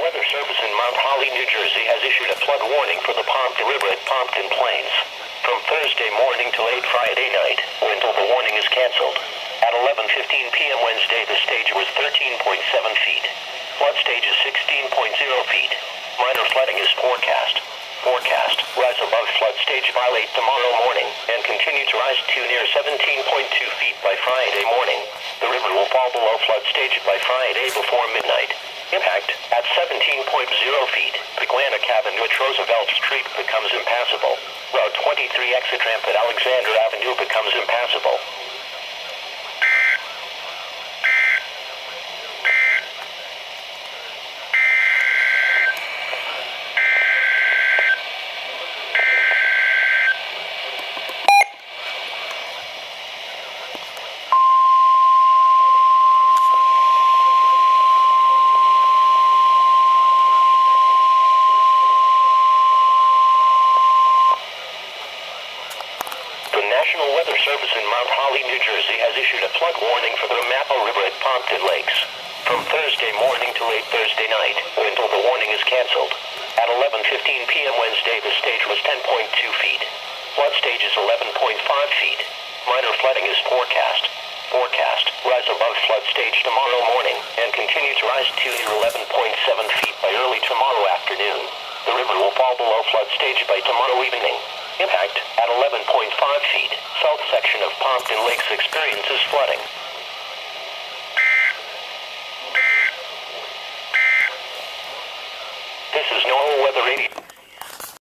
Weather Service in Mount Holly, New Jersey has issued a flood warning for the Pompton River at Pompton Plains. From Thursday morning to late Friday night, or until the warning is canceled. At 11:15 p.m. Wednesday, the stage was 13.7 feet. Flood stage is 16.0 feet. Minor flooding is forecast. Rise above flood stage by late tomorrow morning and continue to rise to near 17.2 feet by Friday morning. The river will fall below flood stage by Friday before midnight. Impact at 17.0 feet. The Glannick Avenue at Roosevelt Street becomes impassable. Route 23 exit ramp at Alexander Avenue becomes impassable. National Weather Service in Mount Holly, New Jersey has issued a flood warning for the Ramapo River at Pompton Lakes. From Thursday morning to late Thursday night, or until the warning is canceled. At 11:15 p.m. Wednesday, the stage was 10.2 feet. Flood stage is 11.5 feet. Minor flooding is forecast. Rise above flood stage tomorrow morning and continue to rise to near 11.7 feet by early tomorrow afternoon. The river will fall below flood stage by tomorrow evening. Impact at 11.5 feet. South section of Pompton Lakes experiences flooding. This is NOAA Weather Radio.